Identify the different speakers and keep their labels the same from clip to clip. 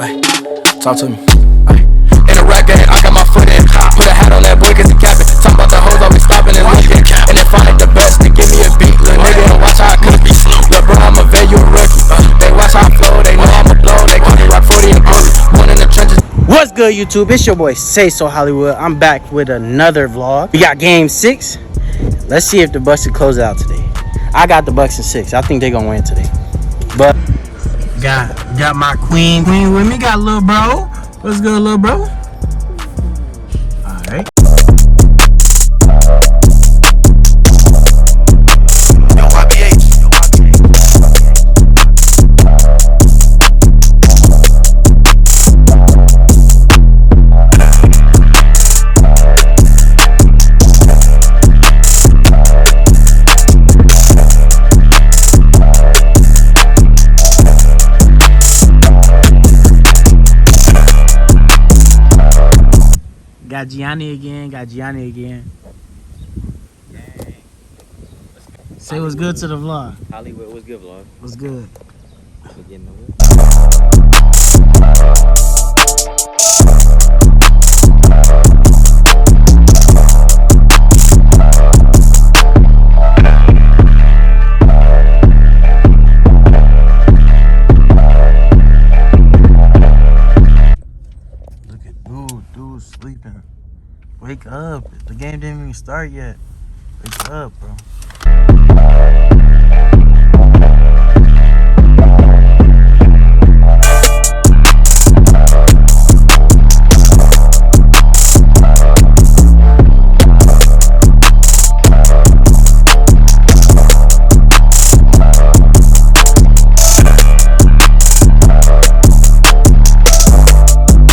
Speaker 1: Ay, talk to me. Ay. In a rap game, I got my foot in. Put a hat on that boy cause he capping. Talking about the hoes always stopping and looking. And they find it the best to give me a beat. Little nigga, and watch how I cook. Lil' bro, I'm a vet, you a rookie. They watch how I flow, they know I'm a blow. They call me Rock 40 and Groovy. One in the trenches.
Speaker 2: What's good, YouTube? It's your boy Say So Hollywood. I'm back with another vlog. We got game 6. Let's see if the Bucks can close it out today. I got the Bucks in 6. I think they're gonna win today. But got my queen with me. Got little bro. What's good, little bro? All right. Got Gianni again.
Speaker 3: Dang.
Speaker 2: Say what's good to the vlog.
Speaker 3: Hollywood, what's good, vlog?
Speaker 2: What's good?
Speaker 3: We're getting over it.
Speaker 2: Look at dude sleeping. Wake up. The game didn't even start yet. Wake up, bro.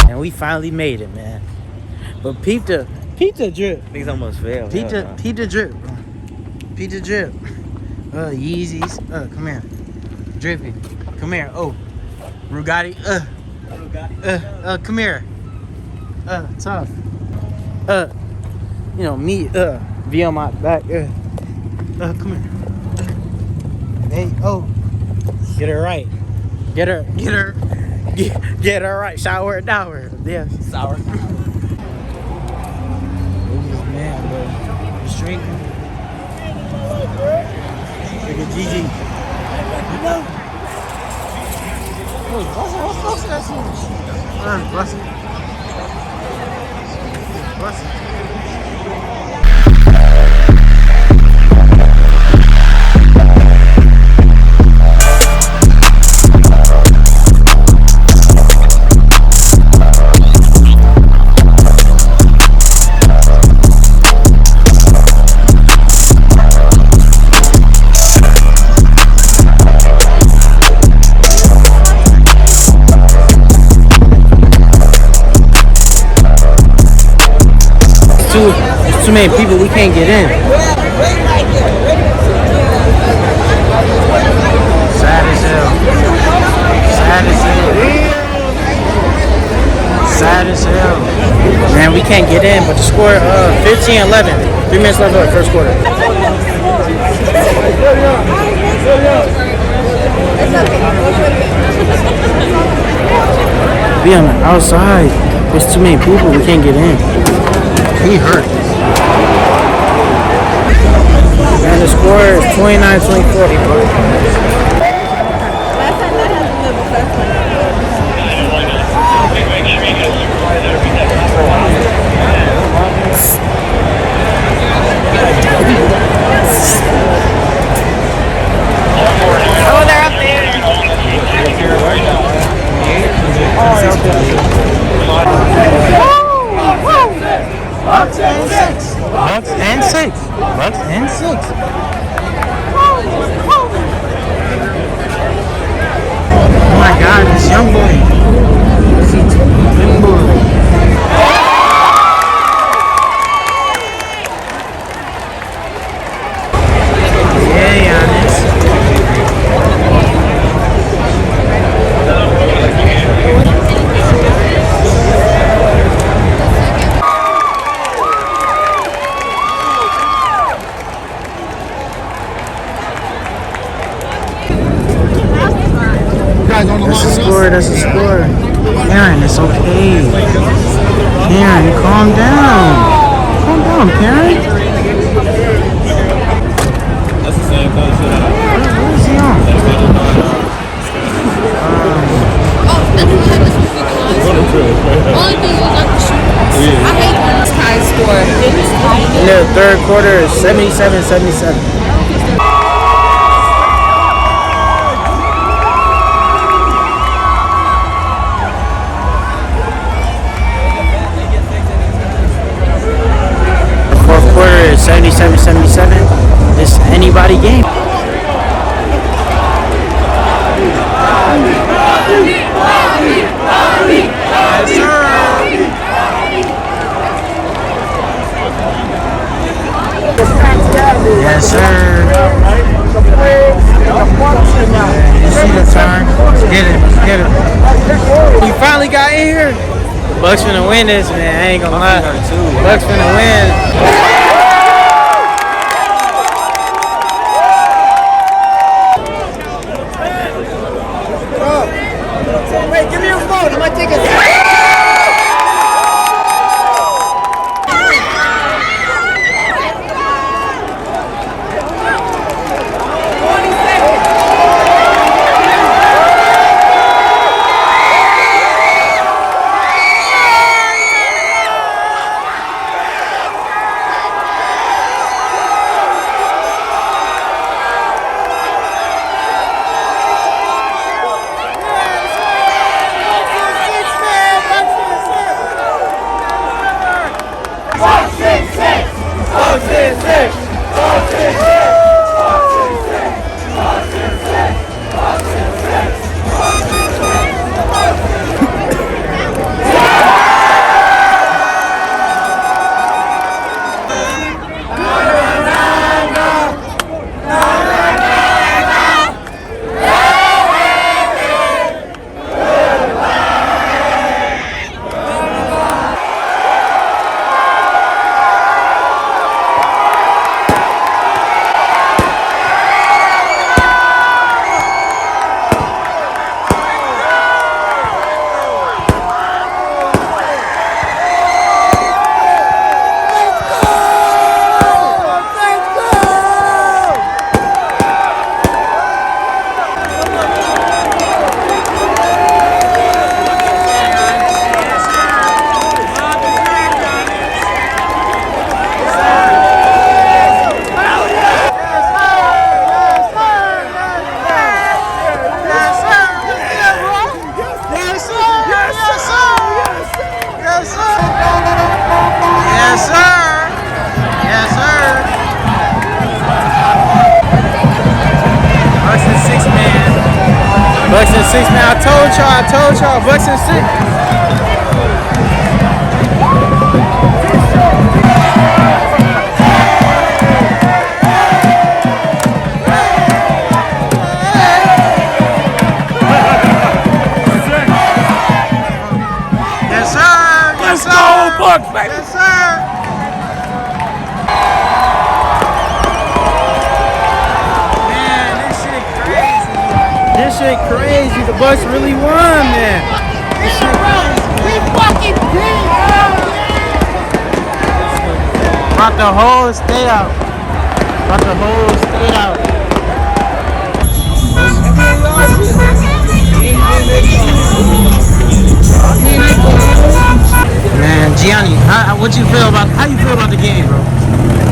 Speaker 2: And we finally made it, man. But peep the drip.
Speaker 3: Niggas almost failed.
Speaker 2: Peep the drip, bro. Peep the drip. Yeezys. Come here. Drippy. Come here. Oh. Rugatti. Come here. Tough. You know, me, be on my back. Come here. Hey, oh. Get her right. Get her right. Shower dower. Yeah.
Speaker 3: Sour.
Speaker 2: Man, bro. Straight. Look at Gigi. No. What's that? Bless it. There's too many people, we can't get in. Sad as hell. Man, we can't get in, but the score 15-11. 3 minutes left of the first quarter. Be on the outside. There's too many people, we can't get in. He hurt. And the score is 29-24.
Speaker 4: Oh, they're up there.
Speaker 2: Bucks and six. Oh my God, this young boy. Yeah, Giannis. That's a score. Karen, it's okay. Karen, calm down. Calm down, Karen.
Speaker 4: That's the same color shit.
Speaker 2: What is he on?
Speaker 5: Only thing was like the shoes. I hate when it's high score.
Speaker 2: In the third quarter is 77-77. The fourth quarter is 77-77. It's anybody game. Yes, sir. You see the turn? Get it, get it. We finally got in here. Bucks finna win this, man. I ain't gonna lie. Bucks finna win.
Speaker 6: Wait, give me your phone. I might take it.
Speaker 2: Bucks and 6, man. I told y'all, Bucks and 6. Yes, sir. Yes, sir. Let's go, Bucks, baby. Yes, sir. This shit crazy. The Bucks really won, man. This shit crazy.
Speaker 5: We fucking beat.
Speaker 2: Brought the whole state out. Brought the whole state out. Man, Gianni, how you feel about the game, bro?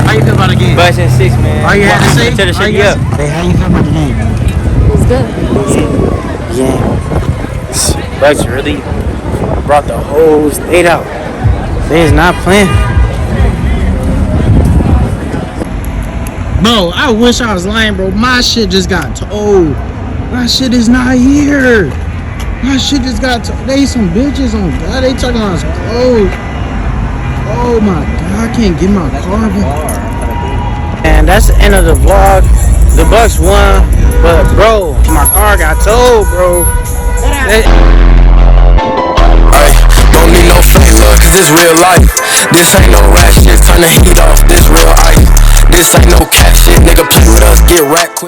Speaker 2: How you feel about the game?
Speaker 3: Bucks and 6, man.
Speaker 2: All you had to say?
Speaker 3: Tear the shit up.
Speaker 2: Hey, how you feel about the game?
Speaker 5: It's good.
Speaker 2: Yeah. Bucks really brought the whole state out. They is not playing. Bro, I wish I was lying, bro. My shit just got told. My shit is not here. My shit just got told. They some bitches on God. They talking about some clothes. Oh my God, I can't get my car back. And that's the end of the vlog. The Bucks won, but bro, my car got towed, bro.
Speaker 1: Don't need no fake love, cause it's real life. This ain't no rat shit, turn the heat off, this real ice. This ain't no cat shit, nigga play with us, get racked quick.